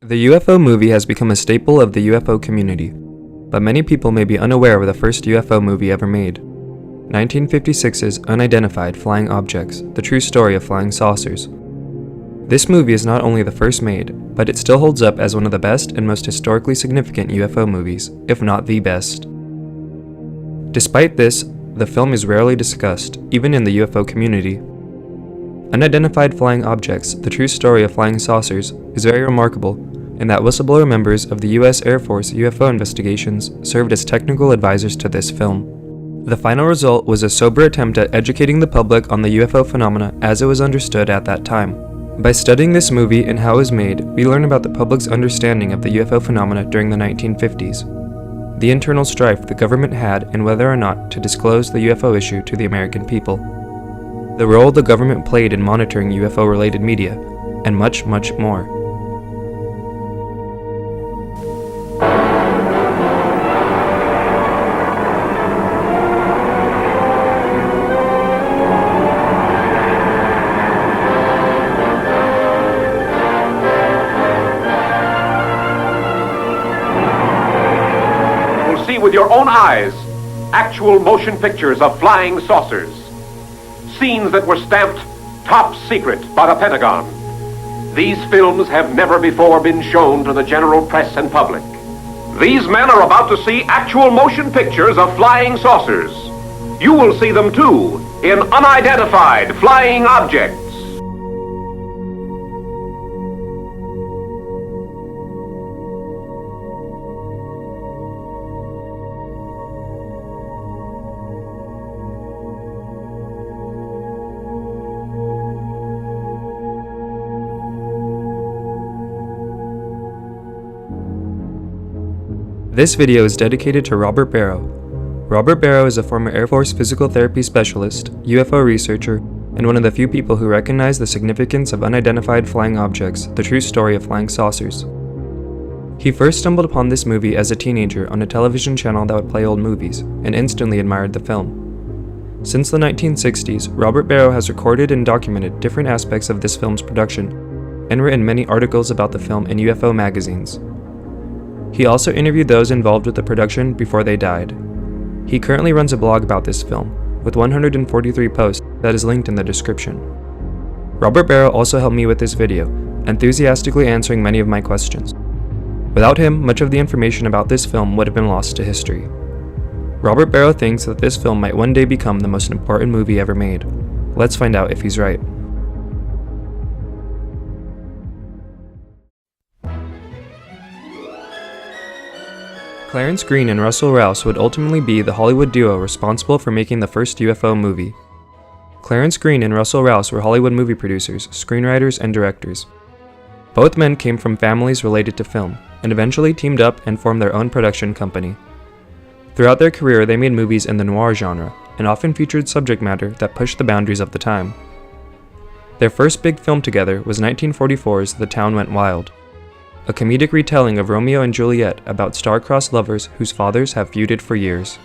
The UFO movie has become a staple of the UFO community, but many people may be unaware of the first UFO movie ever made. 1956's Unidentified Flying Objects, the true story of flying saucers. This movie is not only the first made, but it still holds up as one of the best and most historically significant UFO movies, if not the best. Despite this, the film is rarely discussed, even in the UFO community. Unidentified Flying Objects, the true story of flying saucers, is very remarkable in that whistleblower members of the US Air Force UFO investigations served as technical advisors to this film. The final result was a sober attempt at educating the public on the UFO phenomena as it was understood at that time. By studying this movie and how it was made, we learn about the public's understanding of the UFO phenomena during the 1950s, the internal strife the government had in whether or not to disclose the UFO issue to the American people, the role the government played in monitoring UFO-related media, and much, much more. You'll see with your own eyes actual motion pictures of flying saucers. Scenes that were stamped top secret by the Pentagon. These films have never before been shown to the general press and public. These men are about to see actual motion pictures of flying saucers. You will see them too in Unidentified Flying Objects. This video is dedicated to Robert Barrow. Robert Barrow is a former Air Force physical therapy specialist, UFO researcher, and one of the few people who recognize the significance of unidentified flying objects, the true story of flying saucers. He first stumbled upon this movie as a teenager on a television channel that would play old movies, and instantly admired the film. Since the 1960s, Robert Barrow has recorded and documented different aspects of this film's production, and written many articles about the film in UFO magazines. He also interviewed those involved with the production before they died. He currently runs a blog about this film, with 143 posts that is linked in the description. Robert Barrow also helped me with this video, enthusiastically answering many of my questions. Without him, much of the information about this film would have been lost to history. Robert Barrow thinks that this film might one day become the most important movie ever made. Let's find out if he's right. Clarence Green and Russell Rouse would ultimately be the Hollywood duo responsible for making the first UFO movie. Clarence Green and Russell Rouse were Hollywood movie producers, screenwriters, and directors. Both men came from families related to film, and eventually teamed up and formed their own production company. Throughout their career, they made movies in the noir genre, and often featured subject matter that pushed the boundaries of the time. Their first big film together was 1944's The Town Went Wild, a comedic retelling of Romeo and Juliet about star-crossed lovers whose fathers have feuded for years.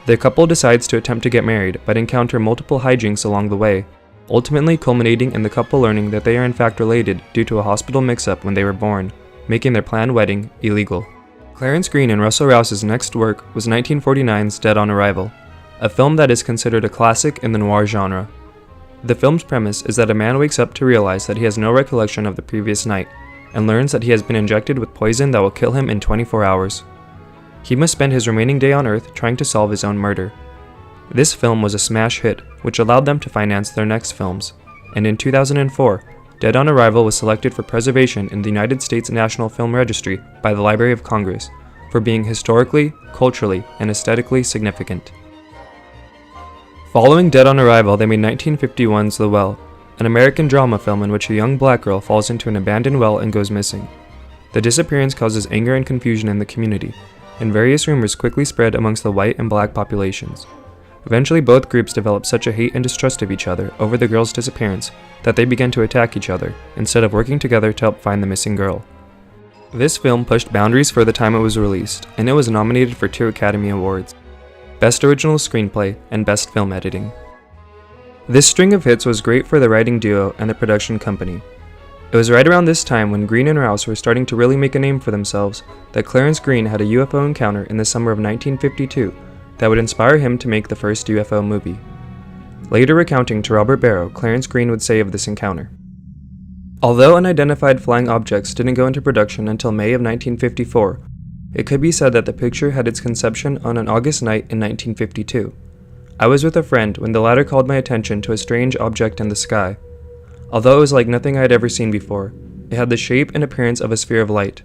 The couple decides to attempt to get married, but encounter multiple hijinks along the way, ultimately culminating in the couple learning that they are in fact related due to a hospital mix-up when they were born, making their planned wedding illegal. Clarence Green and Russell Rouse's next work was 1949's Dead on Arrival, a film that is considered a classic in the noir genre. The film's premise is that a man wakes up to realize that he has no recollection of the previous night, and learns that he has been injected with poison that will kill him in 24 hours. He must spend his remaining day on Earth trying to solve his own murder. This film was a smash hit, which allowed them to finance their next films, and in 2004, Dead on Arrival was selected for preservation in the United States National Film Registry by the Library of Congress for being historically, culturally, and aesthetically significant. Following Dead on Arrival, they made 1951's The Well, an American drama film in which a young black girl falls into an abandoned well and goes missing. The disappearance causes anger and confusion in the community, and various rumors quickly spread amongst the white and black populations. Eventually, both groups developed such a hate and distrust of each other over the girl's disappearance that they began to attack each other, instead of working together to help find the missing girl. This film pushed boundaries for the time it was released, and it was nominated for 2 Academy Awards: Best Original Screenplay and Best Film Editing. This string of hits was great for the writing duo and the production company. It was right around this time when Green and Rouse were starting to really make a name for themselves that Clarence Green had a UFO encounter in the summer of 1952 that would inspire him to make the first UFO movie. Later recounting to Robert Barrow, Clarence Green would say of this encounter, "Although unidentified flying objects didn't go into production until May of 1954, it could be said that the picture had its conception on an August night in 1952. I was with a friend when the latter called my attention to a strange object in the sky. Although it was like nothing I had ever seen before, it had the shape and appearance of a sphere of light.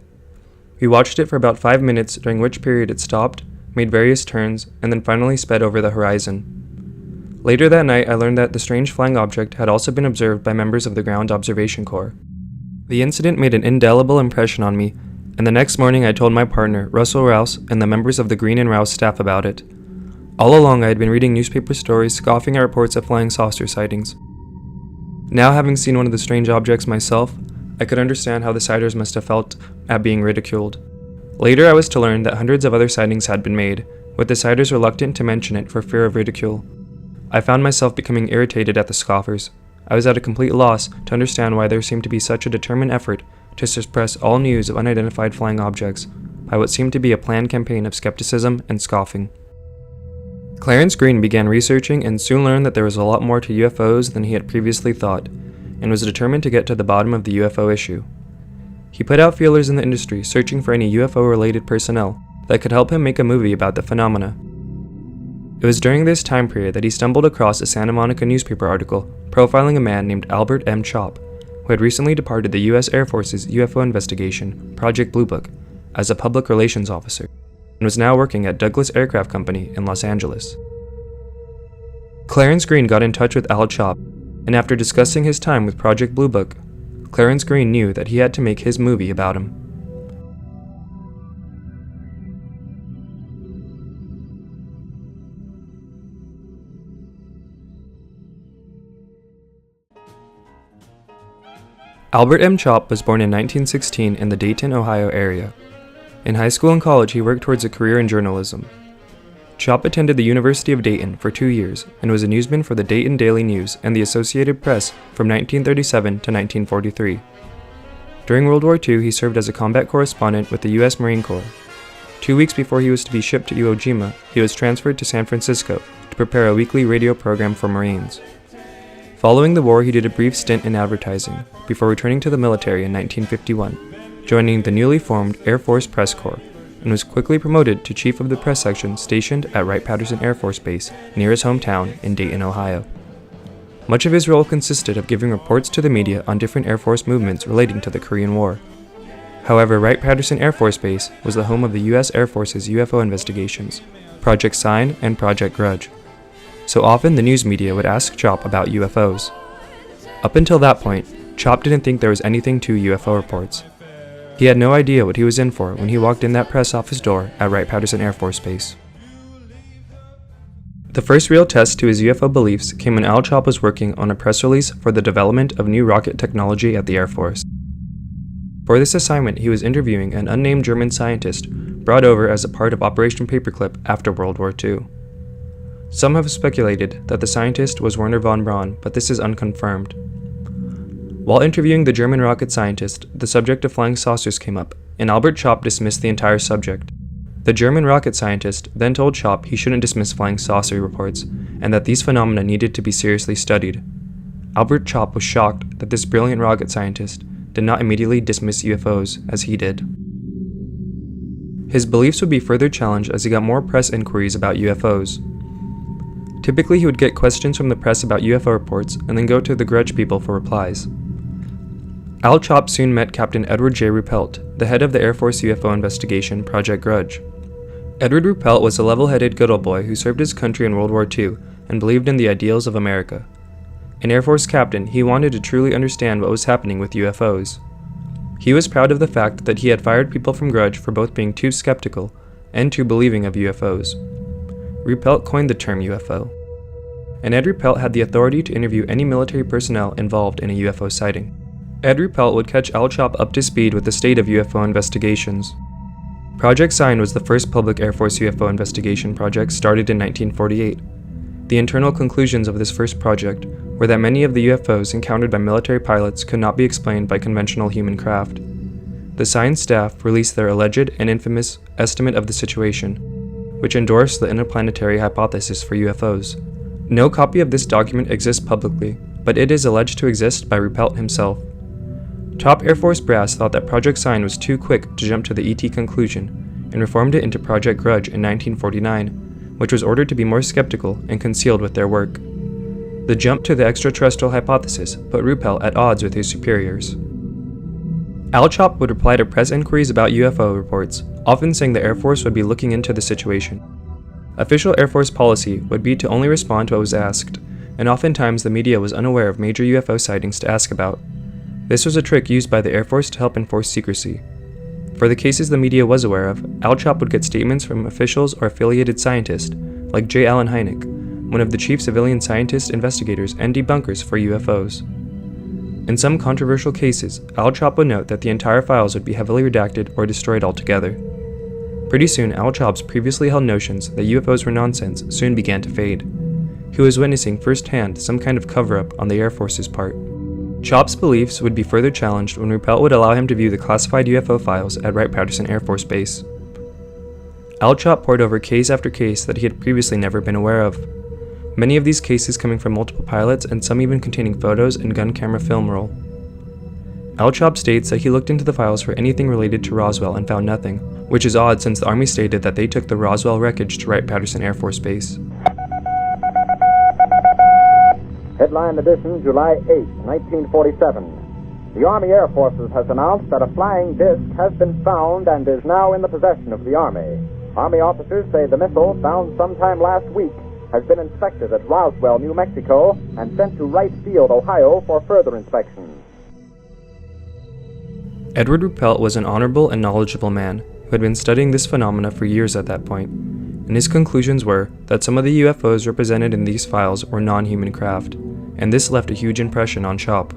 We watched it for about 5 minutes, during which period it stopped, made various turns, and then finally sped over the horizon. Later that night, I learned that the strange flying object had also been observed by members of the Ground Observation Corps. The incident made an indelible impression on me, and the next morning I told my partner, Russell Rouse, and the members of the Green and Rouse staff about it. All along, I had been reading newspaper stories scoffing at reports of flying saucer sightings. Now, having seen one of the strange objects myself, I could understand how the sighters must have felt at being ridiculed. Later, I was to learn that hundreds of other sightings had been made, with the sighters reluctant to mention it for fear of ridicule. I found myself becoming irritated at the scoffers. I was at a complete loss to understand why there seemed to be such a determined effort to suppress all news of unidentified flying objects by what seemed to be a planned campaign of skepticism and scoffing. Clarence Green began researching and soon learned that there was a lot more to UFOs than he had previously thought, and was determined to get to the bottom of the UFO issue. He put out feelers in the industry searching for any UFO-related personnel that could help him make a movie about the phenomena. It was during this time period that he stumbled across a Santa Monica newspaper article profiling a man named Albert M. Chop, who had recently departed the U.S. Air Force's UFO investigation, Project Blue Book, as a public relations officer, and was now working at Douglas Aircraft Company in Los Angeles. Clarence Green got in touch with Al Chop, and after discussing his time with Project Blue Book, Clarence Green knew that he had to make his movie about him. Albert M. Chop was born in 1916 in the Dayton, Ohio area. In high school and college, he worked towards a career in journalism. Chop attended the University of Dayton for 2 years and was a newsman for the Dayton Daily News and the Associated Press from 1937 to 1943. During World War II, he served as a combat correspondent with the U.S. Marine Corps. 2 weeks before he was to be shipped to Iwo Jima, he was transferred to San Francisco to prepare a weekly radio program for Marines. Following the war, he did a brief stint in advertising, before returning to the military in 1951, joining the newly formed Air Force Press Corps, and was quickly promoted to chief of the press section stationed at Wright-Patterson Air Force Base near his hometown in Dayton, Ohio. Much of his role consisted of giving reports to the media on different Air Force movements relating to the Korean War. However, Wright-Patterson Air Force Base was the home of the U.S. Air Force's UFO investigations, Project Sign and Project Grudge. So often the news media would ask Chop about UFOs. Up until that point, Chop didn't think there was anything to UFO reports. He had no idea what he was in for when he walked in that press office door at Wright-Patterson Air Force Base. The first real test to his UFO beliefs came when Al Chop was working on a press release for the development of new rocket technology at the Air Force. For this assignment, he was interviewing an unnamed German scientist brought over as a part of Operation Paperclip after World War II. Some have speculated that the scientist was Wernher von Braun, but this is unconfirmed. While interviewing the German rocket scientist, the subject of flying saucers came up, and Albert Chop dismissed the entire subject. The German rocket scientist then told Chop he shouldn't dismiss flying saucer reports, and that these phenomena needed to be seriously studied. Albert Chop was shocked that this brilliant rocket scientist did not immediately dismiss UFOs as he did. His beliefs would be further challenged as he got more press inquiries about UFOs. Typically, he would get questions from the press about UFO reports and then go to the Grudge people for replies. Al Chop soon met Captain Edward J. Ruppelt, the head of the Air Force UFO investigation, Project Grudge. Edward Ruppelt was a level-headed good old boy who served his country in World War II and believed in the ideals of America. An Air Force captain, he wanted to truly understand what was happening with UFOs. He was proud of the fact that he had fired people from Grudge for both being too skeptical and too believing of UFOs. Ruppelt coined the term UFO, and Ed Ruppelt had the authority to interview any military personnel involved in a UFO sighting. Ed Ruppelt would catch Al Chop up to speed with the state of UFO investigations. Project Sign was the first public Air Force UFO investigation project started in 1948. The internal conclusions of this first project were that many of the UFOs encountered by military pilots could not be explained by conventional human craft. The science staff released their alleged and infamous estimate of the situation, which endorsed the interplanetary hypothesis for UFOs. No copy of this document exists publicly, but it is alleged to exist by Ruppelt himself. Top Air Force brass thought that Project Sign was too quick to jump to the ET conclusion, and reformed it into Project Grudge in 1949, which was ordered to be more skeptical and concealed with their work. The jump to the extraterrestrial hypothesis put Ruppelt at odds with his superiors. Al Chop would reply to press inquiries about UFO reports, often saying the Air Force would be looking into the situation. Official Air Force policy would be to only respond to what was asked, and oftentimes the media was unaware of major UFO sightings to ask about. This was a trick used by the Air Force to help enforce secrecy. For the cases the media was aware of, Al Chop would get statements from officials or affiliated scientists, like J. Allen Hynek, one of the chief civilian scientists, investigators, and debunkers for UFOs. In some controversial cases, Al Chop would note that the entire files would be heavily redacted or destroyed altogether. Pretty soon, Al Chop's previously held notions that UFOs were nonsense soon began to fade. He was witnessing firsthand some kind of cover-up on the Air Force's part. Chop's beliefs would be further challenged when Ruppelt would allow him to view the classified UFO files at Wright-Patterson Air Force Base. Al Chop pored over case after case that he had previously never been aware of. Many of these cases coming from multiple pilots and some even containing photos and gun camera film roll. Al Chop states that he looked into the files for anything related to Roswell and found nothing, which is odd since the Army stated that they took the Roswell wreckage to Wright-Patterson Air Force Base. Headline edition, July 8, 1947. The Army Air Forces has announced that a flying disc has been found and is now in the possession of the Army. Army officers say the missile, found sometime last week, has been inspected at Roswell, New Mexico, and sent to Wright Field, Ohio, for further inspection. Edward Ruppelt was an honorable and knowledgeable man who had been studying this phenomena for years at that point, and his conclusions were that some of the UFOs represented in these files were non-human craft, and this left a huge impression on Chop.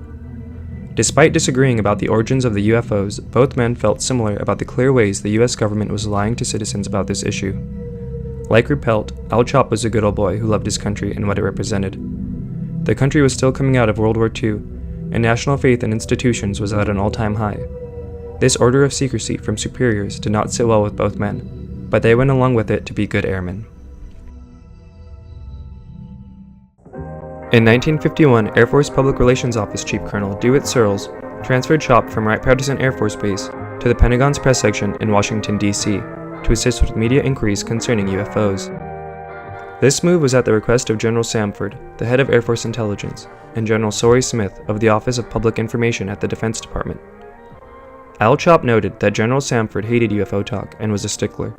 Despite disagreeing about the origins of the UFOs, both men felt similar about the clear ways the US government was lying to citizens about this issue. Like Ruppelt, Al Chop was a good old boy who loved his country and what it represented. The country was still coming out of World War II, and national faith in institutions was at an all-time high. This order of secrecy from superiors did not sit well with both men, but they went along with it to be good airmen. In 1951, Air Force Public Relations Office Chief Colonel DeWitt Searles transferred Chop from Wright-Patterson Air Force Base to the Pentagon's press section in Washington, D.C., to assist with media inquiries concerning UFOs. This move was at the request of General Samford, the head of Air Force Intelligence, and General Sory Smith of the Office of Public Information at the Defense Department. Al Chop noted that General Samford hated UFO talk and was a stickler.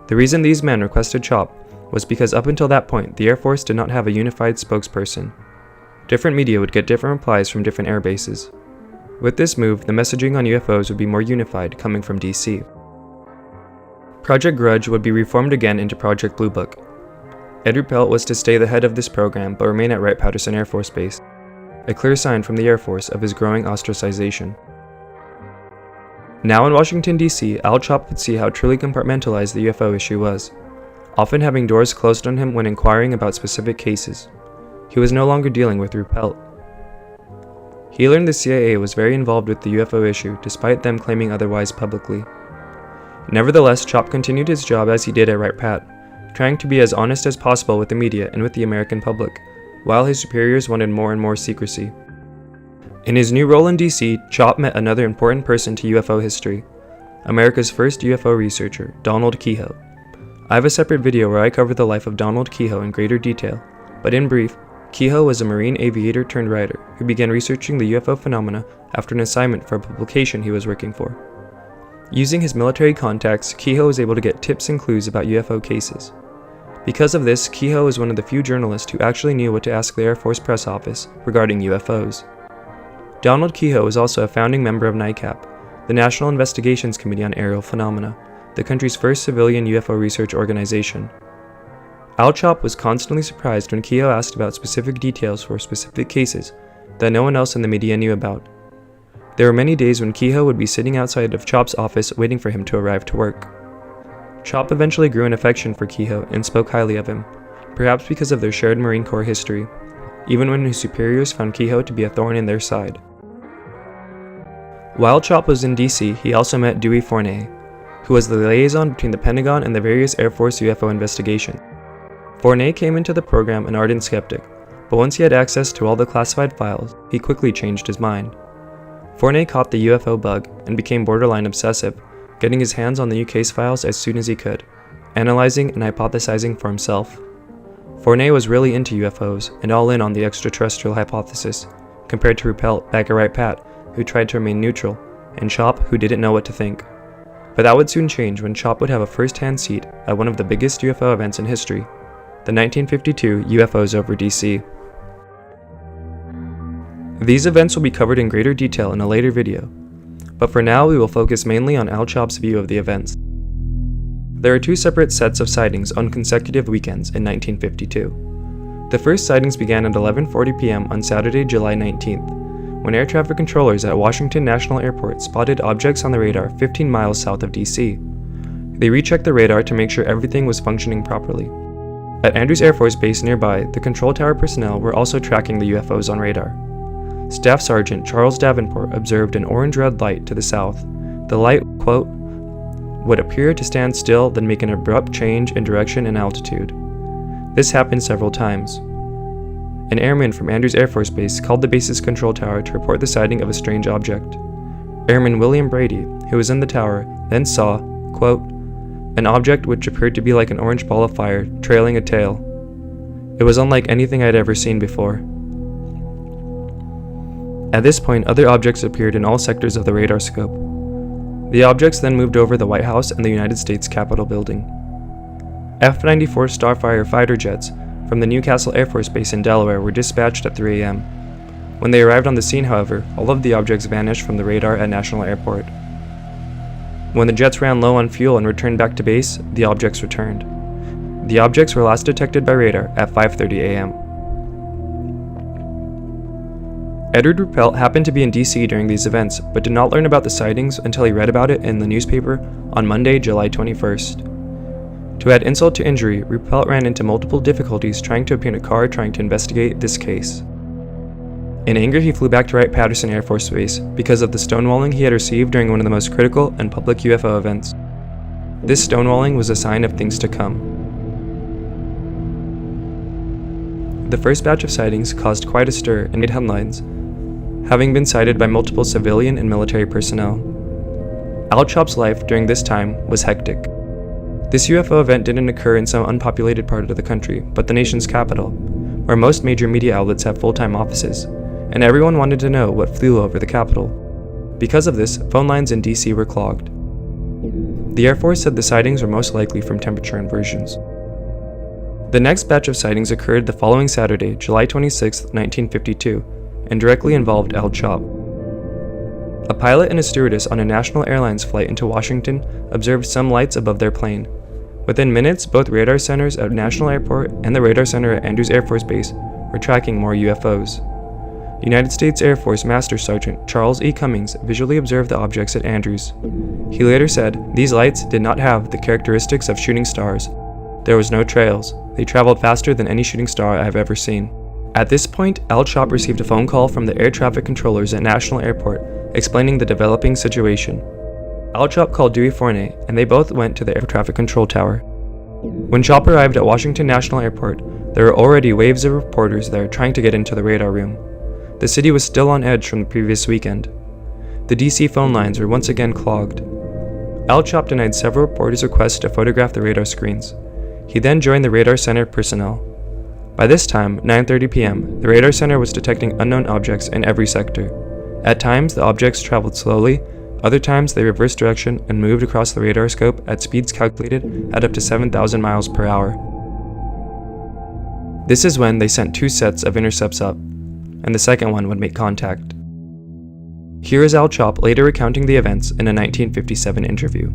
The reason these men requested Chop was because up until that point, the Air Force did not have a unified spokesperson. Different media would get different replies from different air bases. With this move, the messaging on UFOs would be more unified, coming from DC. Project Grudge would be reformed again into Project Blue Book. Ed Ruppelt was to stay the head of this program but remain at Wright-Patterson Air Force Base, a clear sign from the Air Force of his growing ostracization. Now in Washington, D.C., Al Chop would see how truly compartmentalized the UFO issue was, often having doors closed on him when inquiring about specific cases. He was no longer dealing with Ruppelt. He learned the CIA was very involved with the UFO issue despite them claiming otherwise publicly. Nevertheless, Chop continued his job as he did at Wright-Pat, trying to be as honest as possible with the media and with the American public, while his superiors wanted more and more secrecy. In his new role in DC, Chop met another important person to UFO history, America's first UFO researcher, Donald Keyhoe. I have a separate video where I cover the life of Donald Keyhoe in greater detail, but in brief, Keyhoe was a Marine aviator turned writer who began researching the UFO phenomena after an assignment for a publication he was working for. Using his military contacts, Keyhoe was able to get tips and clues about UFO cases. Because of this, Keyhoe is one of the few journalists who actually knew what to ask the Air Force Press Office regarding UFOs. Donald Keyhoe is also a founding member of NICAP, the National Investigations Committee on Aerial Phenomena, the country's first civilian UFO research organization. Al Chop was constantly surprised when Keyhoe asked about specific details for specific cases that no one else in the media knew about. There were many days when Keyhoe would be sitting outside of Chop's office waiting for him to arrive to work. Chop eventually grew an affection for Keyhoe and spoke highly of him, perhaps because of their shared Marine Corps history. even when his superiors found Keyhoe to be a thorn in their side. While Chop was in DC, he also met Dewey Fournet, who was the liaison between the Pentagon and the various Air Force UFO investigations. Fournet came into the program an ardent skeptic, but once he had access to all the classified files, he quickly changed his mind. Fournet caught the UFO bug and became borderline obsessive, getting his hands on the new case files as soon as he could, analyzing and hypothesizing for himself. Fournet was really into UFOs and all in on the extraterrestrial hypothesis, compared to Ruppelt, Baccarat Pat, who tried to remain neutral, and Chop, who didn't know what to think. But that would soon change when Chop would have a first-hand seat at one of the biggest UFO events in history, the 1952 UFOs over DC. These events will be covered in greater detail in a later video, but for now we will focus mainly on Al Chop's view of the events. There are two separate sets of sightings on consecutive weekends in 1952. The first sightings began at 11:40 p.m. on Saturday, July 19th, when air traffic controllers at Washington National Airport spotted objects on the radar 15 miles south of DC. They rechecked the radar to make sure everything was functioning properly. At Andrews Air Force Base nearby, the control tower personnel were also tracking the UFOs on radar. Staff Sergeant Charles Davenport observed an orange-red light to the south. The light, quote, would appear to stand still, then make an abrupt change in direction and altitude. This happened several times. An airman from Andrews Air Force Base called the base's control tower to report the sighting of a strange object. Airman William Brady, who was in the tower, then saw, quote, an object which appeared to be like an orange ball of fire, trailing a tail. It was unlike anything I had ever seen before. At this point, other objects appeared in all sectors of the radar scope. The objects then moved over the White House and the United States Capitol building. F-94 Starfire fighter jets from the Newcastle Air Force Base in Delaware were dispatched at 3 a.m. When they arrived on the scene, however, all of the objects vanished from the radar at National Airport. When the jets ran low on fuel and returned back to base, the objects returned. The objects were last detected by radar at 5:30 a.m. Edward Ruppelt happened to be in DC during these events, but did not learn about the sightings until he read about it in the newspaper on Monday, July 21st. To add insult to injury, Ruppelt ran into multiple difficulties trying to obtain a car trying to investigate this case. In anger, he flew back to Wright-Patterson Air Force Base because of the stonewalling he had received during one of the most critical and public UFO events. This stonewalling was a sign of things to come. The first batch of sightings caused quite a stir and made headlines, having been cited by multiple civilian and military personnel. Al Chop's life during this time was hectic. This UFO event didn't occur in some unpopulated part of the country, but the nation's capital, where most major media outlets have full-time offices, and everyone wanted to know what flew over the Capitol. Because of this, phone lines in DC were clogged. The Air Force said the sightings were most likely from temperature inversions. The next batch of sightings occurred the following Saturday, July 26, 1952, and directly involved Al Chop. A pilot and a stewardess on a National Airlines flight into Washington observed some lights above their plane. Within minutes, both radar centers at National Airport and the radar center at Andrews Air Force Base were tracking more UFOs. United States Air Force Master Sergeant Charles E. Cummings visually observed the objects at Andrews. He later said, "These lights did not have the characteristics of shooting stars. There was no trails. They traveled faster than any shooting star I have ever seen." At this point, Al Chop received a phone call from the air traffic controllers at National Airport explaining the developing situation. Al Chop called Dewey Fournet, and they both went to the air traffic control tower. When Chop arrived at Washington National Airport, there were already waves of reporters there trying to get into the radar room. The city was still on edge from the previous weekend. The DC phone lines were once again clogged. Al Chop denied several reporters' requests to photograph the radar screens. He then joined the radar center personnel. By this time, 9:30 p.m., the radar center was detecting unknown objects in every sector. At times, the objects traveled slowly, other times they reversed direction and moved across the radar scope at speeds calculated at up to 7,000 miles per hour. This is when they sent two sets of intercepts up, and the second one would make contact. Here is Al Chop later recounting the events in a 1957 interview.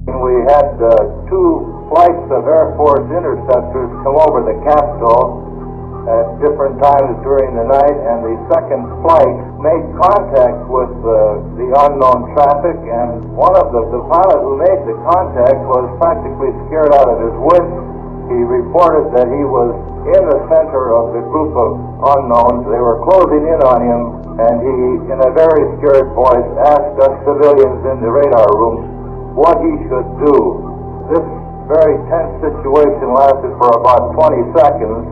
We had two flights of Air Force interceptors come over the Capitol at different times during the night, and the second flight made contact with the unknown traffic, and one of the pilot who made the contact was practically scared out of his wits he reported that he was in the center of the group of unknowns. They were closing in on him, and he, in a very scared voice, asked us civilians in the radar room what he should do. This very tense situation lasted for about 20 seconds.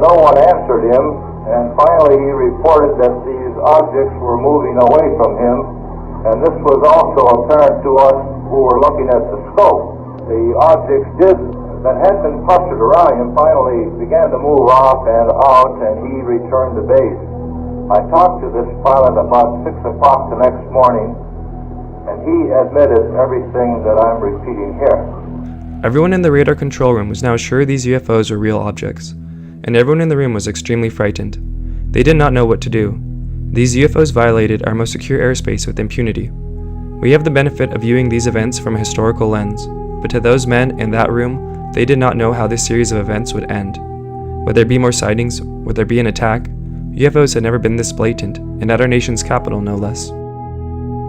No one answered him, and finally he reported that these objects were moving away from him, and this was also apparent to us who were looking at the scope. The objects that had been clustered around him finally began to move off and out, and he returned to base. I talked to this pilot about 6 o'clock the next morning, and he admitted everything that I'm repeating here. Everyone in the radar control room was now sure these UFOs were real objects, and everyone in the room was extremely frightened. They did not know what to do. These UFOs violated our most secure airspace with impunity. We have the benefit of viewing these events from a historical lens, but to those men in that room, they did not know how this series of events would end. Would there be more sightings? Would there be an attack? UFOs had never been this blatant, and at our nation's capital, no less.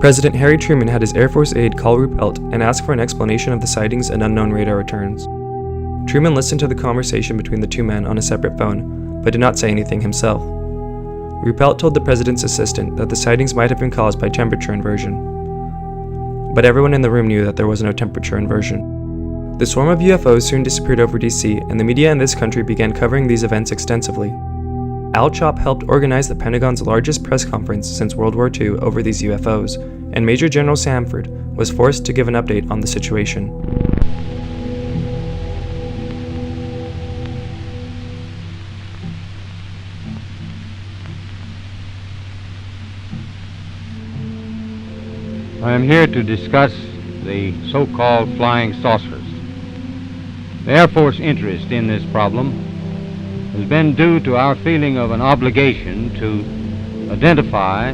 President Harry Truman had his Air Force aide call Ruppelt and ask for an explanation of the sightings and unknown radar returns. Truman listened to the conversation between the two men on a separate phone, but did not say anything himself. Ruppelt told the president's assistant that the sightings might have been caused by temperature inversion. But everyone in the room knew that there was no temperature inversion. The swarm of UFOs soon disappeared over DC, and the media in this country began covering these events extensively. Al Chop helped organize the Pentagon's largest press conference since World War II over these UFOs, and Major General Samford was forced to give an update on the situation. I am here to discuss the so-called flying saucers. The Air Force interest in this problem has been due to our feeling of an obligation to identify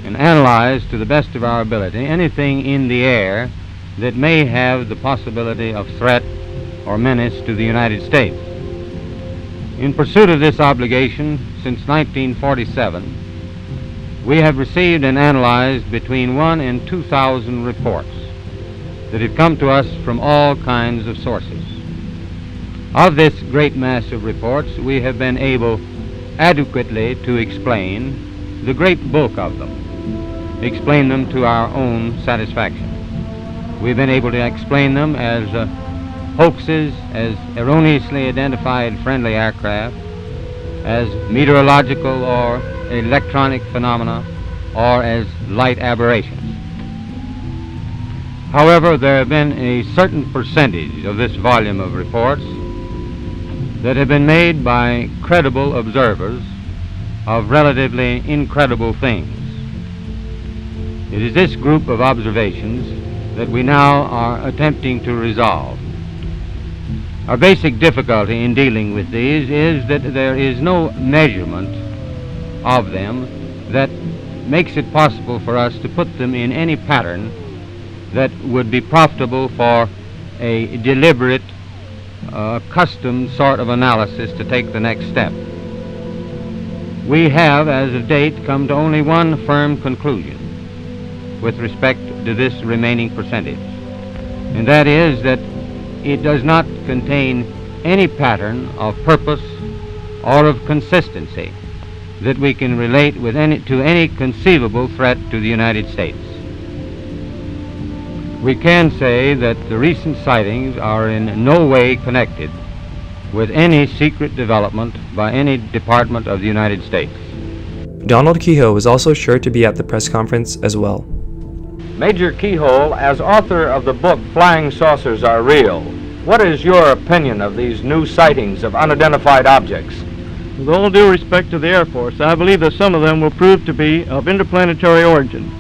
and analyze to the best of our ability anything in the air that may have the possibility of threat or menace to the United States. In pursuit of this obligation, since 1947, we have received and analyzed between 1,000 and 2,000 reports that have come to us from all kinds of sources. Of this great mass of reports, we have been able adequately to explain the great bulk of them, explain them to our own satisfaction. We've been able to explain them as hoaxes, as erroneously identified friendly aircraft, as meteorological or electronic phenomena, or as light aberrations. However, there have been a certain percentage of this volume of reports that have been made by credible observers of relatively incredible things. It is this group of observations that we now are attempting to resolve. Our basic difficulty in dealing with these is that there is no measurement of them that makes it possible for us to put them in any pattern that would be profitable for a deliberate, custom sort of analysis to take the next step. We have, as of date, come to only one firm conclusion with respect to this remaining percentage, and that is that it does not contain any pattern of purpose or of consistency that we can relate to any conceivable threat to the United States. We can say that the recent sightings are in no way connected with any secret development by any department of the United States. Donald Keyhoe was also sure to be at the press conference as well. Major Keyhoe, as author of the book Flying Saucers Are Real, what is your opinion of these new sightings of unidentified objects? With all due respect to the Air Force, I believe that some of them will prove to be of interplanetary origin.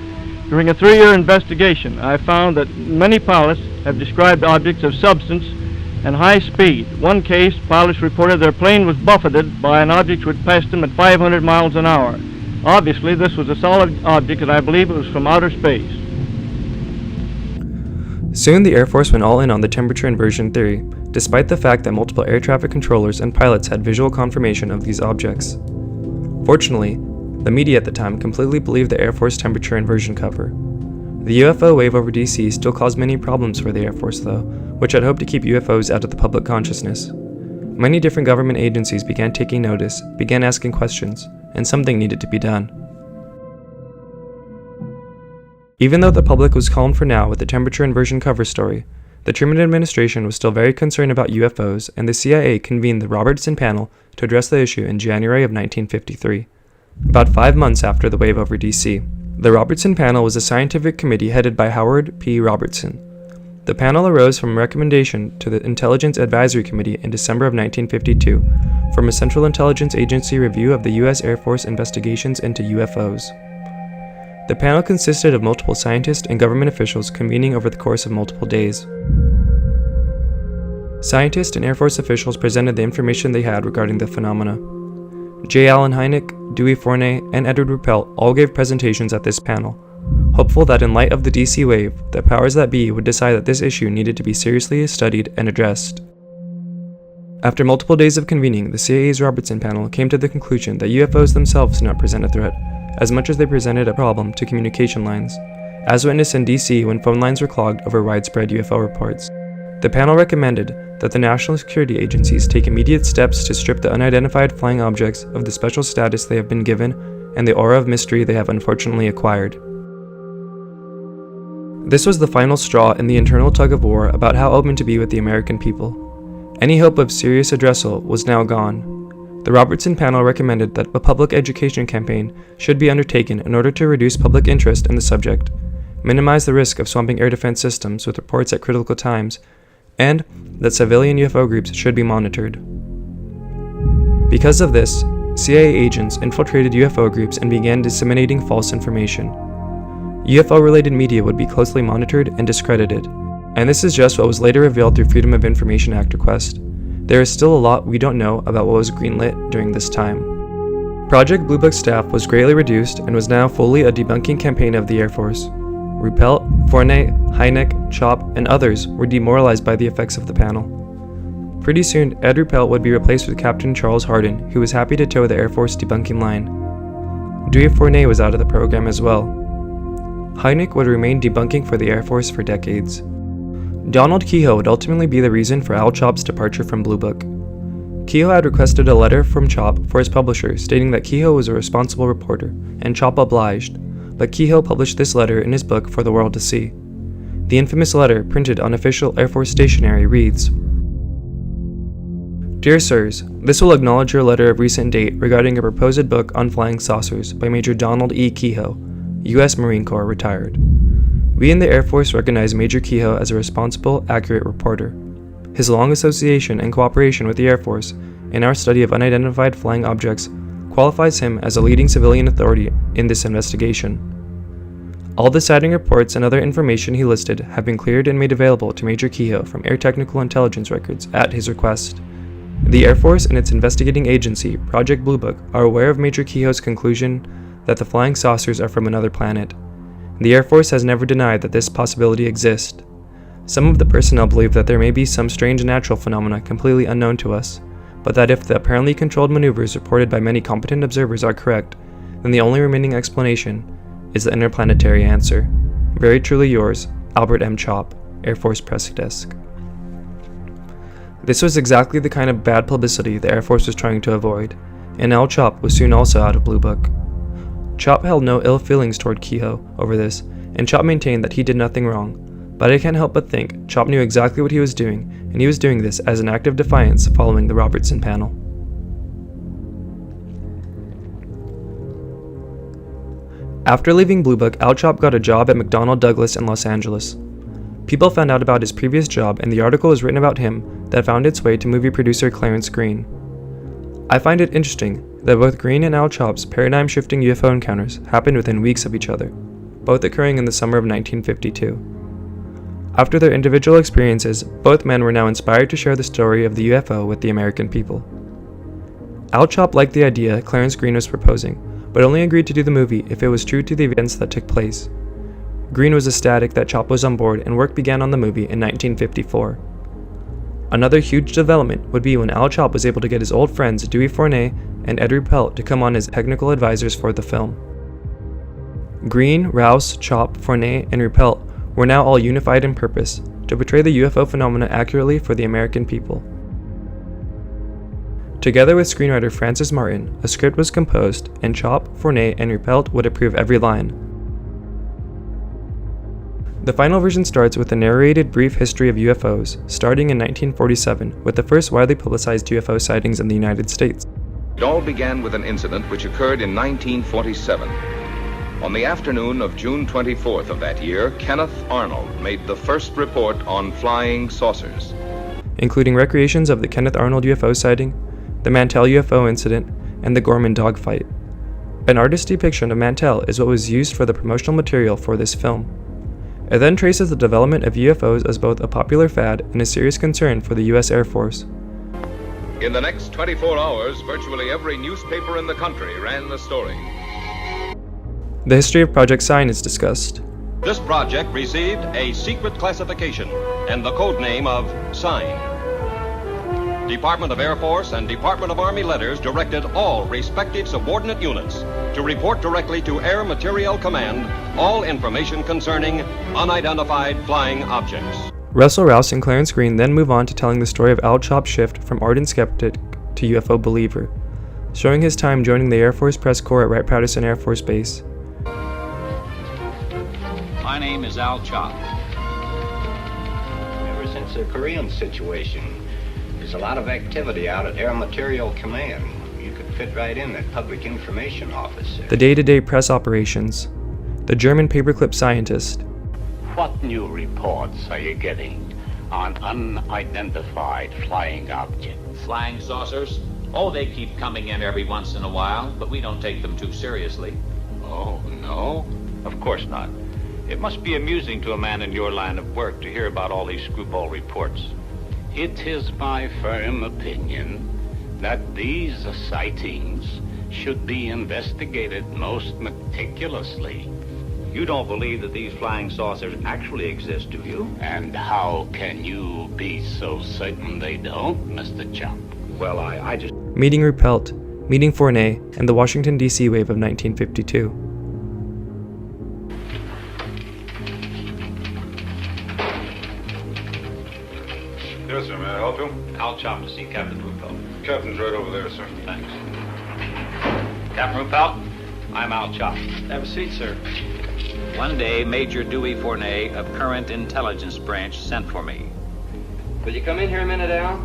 During a 3-year investigation, I found that many pilots have described objects of substance and high speed. One case, pilots reported their plane was buffeted by an object which passed them at 500 miles an hour. Obviously, this was a solid object, and I believe it was from outer space. Soon the Air Force went all in on the temperature inversion theory, despite the fact that multiple air traffic controllers and pilots had visual confirmation of these objects. Fortunately, the media at the time completely believed the Air Force temperature inversion cover. The UFO wave over DC still caused many problems for the Air Force though, which had hoped to keep UFOs out of the public consciousness. Many different government agencies began taking notice, began asking questions, and something needed to be done. Even though the public was calmed for now with the temperature inversion cover story, the Truman administration was still very concerned about UFOs, and the CIA convened the Robertson Panel to address the issue in January of 1953, about 5 months after the wave over DC. The Robertson Panel was a scientific committee headed by Howard P. Robertson. The panel arose from a recommendation to the Intelligence Advisory Committee in December of 1952 from a Central Intelligence Agency review of the U.S. Air Force investigations into UFOs. The panel consisted of multiple scientists and government officials convening over the course of multiple days. Scientists and Air Force officials presented the information they had regarding the phenomena. J. Allen Hynek, Dewey Fournet, and Edward Ruppelt all gave presentations at this panel, hopeful that in light of the DC wave, the powers that be would decide that this issue needed to be seriously studied and addressed. After multiple days of convening, the CIA's Robertson Panel came to the conclusion that UFOs themselves did not present a threat, as much as they presented a problem to communication lines, as witnessed in DC when phone lines were clogged over widespread UFO reports. The panel recommended that the national security agencies take immediate steps to strip the unidentified flying objects of the special status they have been given and the aura of mystery they have unfortunately acquired. This was the final straw in the internal tug-of-war about how open to be with the American people. Any hope of serious addressal was now gone. The Robertson Panel recommended that a public education campaign should be undertaken in order to reduce public interest in the subject, minimize the risk of swamping air defense systems with reports at critical times, and that civilian UFO groups should be monitored. Because of this, CIA agents infiltrated UFO groups and began disseminating false information. UFO-related media would be closely monitored and discredited, and this is just what was later revealed through Freedom of Information Act request. There is still a lot we don't know about what was greenlit during this time. Project Blue Book staff was greatly reduced and was now fully a debunking campaign of the Air Force. Ruppelt, Fournet, Hynek, Chop, and others were demoralized by the effects of the panel. Pretty soon, Ed Ruppelt would be replaced with Captain Charles Hardin, who was happy to toe the Air Force debunking line. Dewey Fournet was out of the program as well. Hynek would remain debunking for the Air Force for decades. Donald Keyhoe would ultimately be the reason for Al Chop's departure from Blue Book. Keyhoe had requested a letter from Chop for his publisher stating that Keyhoe was a responsible reporter, and Chop obliged, but Keyhoe published this letter in his book for the world to see. The infamous letter, printed on official Air Force stationery, reads, "Dear Sirs, this will acknowledge your letter of recent date regarding a proposed book on flying saucers by Major Donald E. Keyhoe, U.S. Marine Corps, retired. We in the Air Force recognize Major Keyhoe as a responsible, accurate reporter. His long association and cooperation with the Air Force in our study of unidentified flying objects qualifies him as a leading civilian authority in this investigation. All the sighting reports and other information he listed have been cleared and made available to Major Keyhoe from Air Technical Intelligence records at his request. The Air Force and its investigating agency, Project Blue Book, are aware of Major Keyhoe's conclusion that the flying saucers are from another planet. The Air Force has never denied that this possibility exists. Some of the personnel believe that there may be some strange natural phenomena completely unknown to us, but that if the apparently controlled maneuvers reported by many competent observers are correct, then the only remaining explanation is the interplanetary answer. Very truly yours, Albert M. Chop, Air Force Press Desk." This was exactly the kind of bad publicity the Air Force was trying to avoid, and Al Chop was soon also out of Blue Book. Chop held no ill feelings toward Keyhoe over this, and Chop maintained that he did nothing wrong, but I can't help but think Chop knew exactly what he was doing, and he was doing this as an act of defiance following the Robertson Panel. After leaving Blue Book, Al Chop got a job at McDonnell Douglas in Los Angeles. People found out about his previous job, and the article was written about him that found its way to movie producer Clarence Green. I find it interesting that both Green and Al Chop's paradigm-shifting UFO encounters happened within weeks of each other, both occurring in the summer of 1952. After their individual experiences, both men were now inspired to share the story of the UFO with the American people. Al Chop liked the idea Clarence Green was proposing, but only agreed to do the movie if it was true to the events that took place. Green was ecstatic that Chop was on board, and work began on the movie in 1954. Another huge development would be when Al Chop was able to get his old friends Dewey Fournet and Ed Ruppelt to come on as technical advisors for the film. Green, Rouse, Chop, Fournet, and Ruppelt were now all unified in purpose to portray the UFO phenomena accurately for the American people. Together with screenwriter Francis Martin, a script was composed, and Chop, Fournet, and Ruppelt would approve every line. The final version starts with a narrated brief history of UFOs, starting in 1947 with the first widely publicized UFO sightings in the United States. It all began with an incident which occurred in 1947. On the afternoon of June 24th of that year, Kenneth Arnold made the first report on flying saucers, including recreations of the Kenneth Arnold UFO sighting, the Mantell UFO incident, and the Gorman dogfight. An artist's depiction of Mantell is what was used for the promotional material for this film. It then traces the development of UFOs as both a popular fad and a serious concern for the U.S. Air Force. In the next 24 hours, virtually every newspaper in the country ran the story. The history of Project Sign is discussed. This project received a secret classification and the code name of Sign. Department of Air Force and Department of Army letters directed all respective subordinate units to report directly to Air Materiel Command all information concerning unidentified flying objects. Russell Rouse and Clarence Green then move on to telling the story of Al Chop's shift from ardent skeptic to UFO believer, showing his time joining the Air Force Press Corps at Wright-Patterson Air Force Base. My name is Al Chop. Ever since the Korean situation, there's a lot of activity out at Air Material Command. You could fit right in that public information office. The day-to-day press operations. The German paperclip scientist. What new reports are you getting on unidentified flying objects? Flying saucers? Oh, they keep coming in every once in a while, but we don't take them too seriously. Oh, no? Of course not. It must be amusing to a man in your line of work to hear about all these screwball reports. It is my firm opinion that these sightings should be investigated most meticulously. You don't believe that these flying saucers actually exist, do you? And how can you be so certain they don't, Mr. Chop? Well, I just... Meeting Ruppelt, meeting Fournet, and the Washington, D.C. wave of 1952. Yes, sir. May I help you? Al Chop to see Captain Ruppelt. Captain's right over there, sir. Thanks. Captain Ruppelt, I'm Al Chop. Have a seat, sir. One day, Major Dewey Fournet of Current Intelligence Branch sent for me. Will you come in here a minute, Al?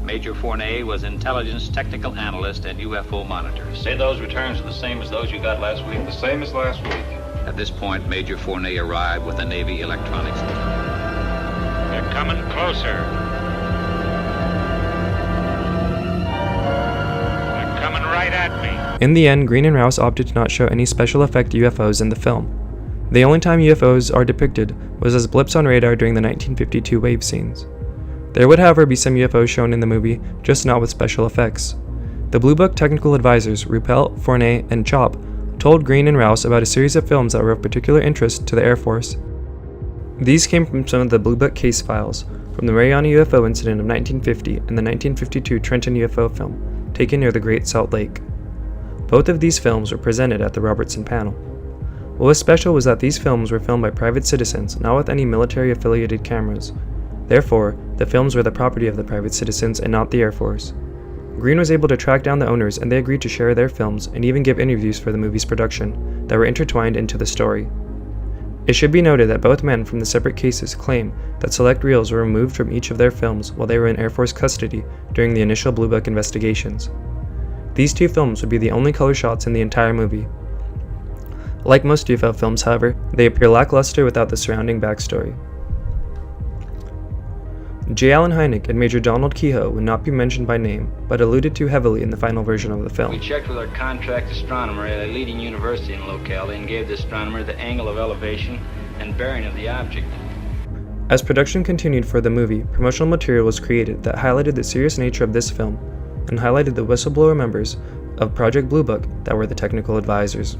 Major Fournet was Intelligence Technical Analyst at UFO Monitor. Say those returns are the same as those you got last week? The same as last week. At this point, Major Fournet arrived with the Navy electronics. They're coming closer. They're coming right at me. In the end, Green and Rouse opted to not show any special effect UFOs in the film. The only time UFOs are depicted was as blips on radar during the 1952 wave scenes. There would, however, be some UFOs shown in the movie, just not with special effects. The Blue Book technical advisors Ruppelt, Fournet, and Chop told Green and Rouse about a series of films that were of particular interest to the Air Force. These came from some of the Blue Book case files, from the Mariana UFO incident of 1950 and the 1952 Trenton UFO film, taken near the Great Salt Lake. Both of these films were presented at the Robertson panel. What was special was that these films were filmed by private citizens, not with any military-affiliated cameras. Therefore, the films were the property of the private citizens and not the Air Force. Green was able to track down the owners, and they agreed to share their films and even give interviews for the movie's production that were intertwined into the story. It should be noted that both men from the separate cases claim that select reels were removed from each of their films while they were in Air Force custody during the initial Blue Book investigations. These two films would be the only color shots in the entire movie. Like most UFO films, however, they appear lackluster without the surrounding backstory. J. Allen Hynek and Major Donald Keyhoe would not be mentioned by name, but alluded to heavily in the final version of the film. We checked with our contract astronomer at a leading university in the locality and gave the astronomer the angle of elevation and bearing of the object. As production continued for the movie, promotional material was created that highlighted the serious nature of this film and highlighted the whistleblower members of Project Blue Book that were the technical advisors.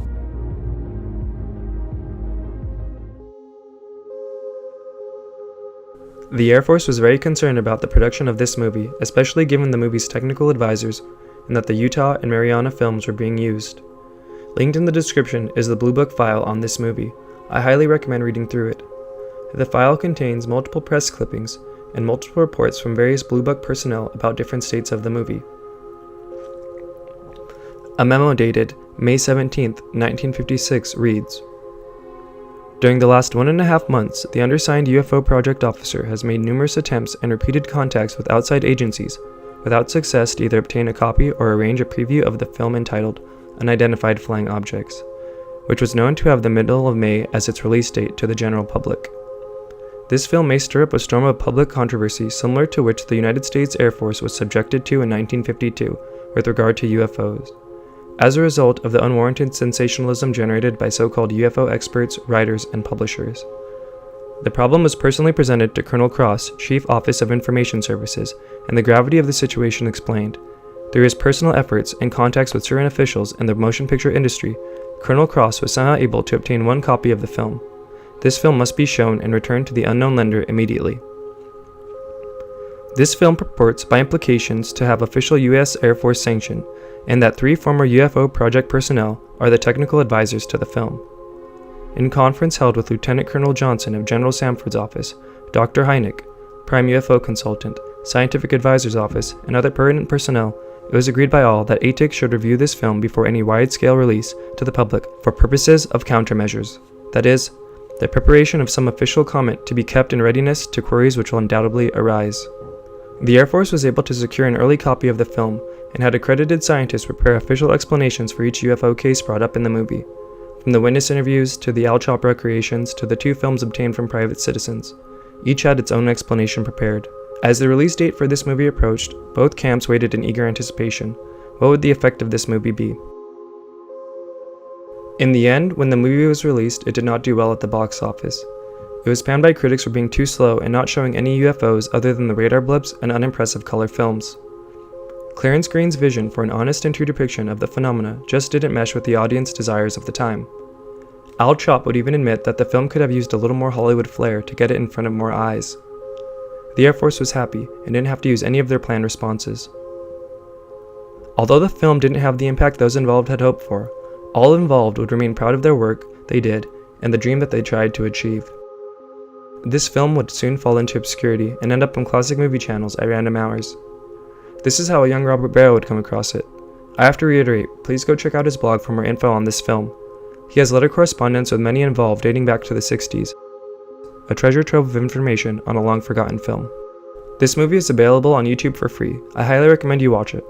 The Air Force was very concerned about the production of this movie, especially given the movie's technical advisors and that the Utah and Mariana films were being used. Linked in the description is the Blue Book file on this movie. I highly recommend reading through it. The file contains multiple press clippings and multiple reports from various Blue Book personnel about different states of the movie. A memo dated May 17, 1956 reads, "During the last 1.5 months, the undersigned UFO project officer has made numerous attempts and repeated contacts with outside agencies, without success to either obtain a copy or arrange a preview of the film entitled Unidentified Flying Objects, which was known to have the middle of May as its release date to the general public. This film may stir up a storm of public controversy similar to which the United States Air Force was subjected to in 1952 with regard to UFOs. As a result of the unwarranted sensationalism generated by so-called UFO experts, writers, and publishers. The problem was personally presented to Colonel Cross, Chief Office of Information Services, and the gravity of the situation explained. Through his personal efforts and contacts with certain officials in the motion picture industry, Colonel Cross was somehow able to obtain one copy of the film. This film must be shown and returned to the unknown lender immediately. This film purports by implications to have official U.S. Air Force sanction, and that 3 former UFO project personnel are the technical advisors to the film. In conference held with Lieutenant Colonel Johnson of General Samford's office, Dr. Hynek, Prime UFO Consultant, Scientific Advisor's Office, and other pertinent personnel, it was agreed by all that ATIC should review this film before any wide-scale release to the public for purposes of countermeasures, that is, the preparation of some official comment to be kept in readiness to queries which will undoubtedly arise. The Air Force was able to secure an early copy of the film and had accredited scientists prepare official explanations for each UFO case brought up in the movie, from the witness interviews to the Al Chopra creations to the 2 films obtained from private citizens. Each had its own explanation prepared. As the release date for this movie approached, both camps waited in eager anticipation. What would the effect of this movie be? In the end, when the movie was released, it did not do well at the box office. It was panned by critics for being too slow and not showing any UFOs other than the radar blips and unimpressive color films. Clarence Green's vision for an honest and true depiction of the phenomena just didn't mesh with the audience desires of the time. Al Chop would even admit that the film could have used a little more Hollywood flair to get it in front of more eyes. The Air Force was happy and didn't have to use any of their planned responses. Although the film didn't have the impact those involved had hoped for, all involved would remain proud of their work they did and the dream that they tried to achieve. This film would soon fall into obscurity and end up on classic movie channels at random hours. This is how a young Robert Barrow would come across it. I have to reiterate, please go check out his blog for more info on this film. He has letter correspondence with many involved dating back to the 60s, a treasure trove of information on a long-forgotten film. This movie is available on YouTube for free. I highly recommend you watch it.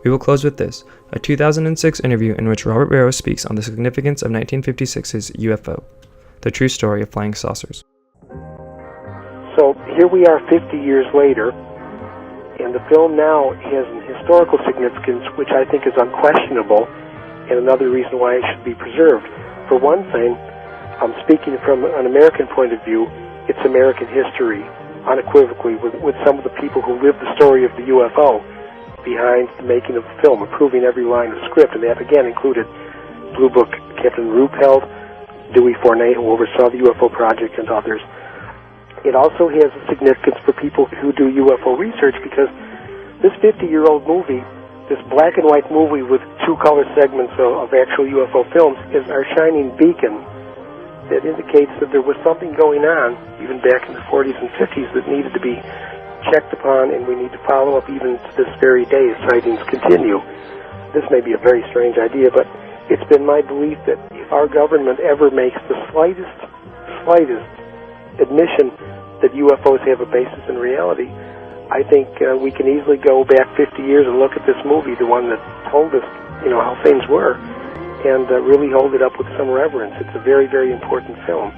We will close with this, a 2006 interview in which Robert Barrow speaks on the significance of 1956's UFO, the true story of flying saucers. So here we are 50 years later, and the film now has an historical significance which I think is unquestionable, and another reason why it should be preserved. For one thing, I'm speaking from an American point of view, it's American history, unequivocally, with some of the people who lived the story of the UFO behind the making of the film, approving every line of script, and that again included Blue Book Captain Ruppelt, Dewey Fournet, who oversaw the UFO project, and others. It also has a significance for people who do UFO research because this 50-year-old movie, this black and white movie with 2 color segments of actual UFO films, is our shining beacon that indicates that there was something going on, even back in the 40s and 50s, that needed to be checked upon, and we need to follow up even to this very day as sightings continue. This may be a very strange idea, but it's been my belief that if our government ever makes the slightest admission that UFOs have a basis in reality, I think we can easily go back 50 years and look at this movie, the one that told us, how things were, and really hold it up with some reverence. It's a very, very important film.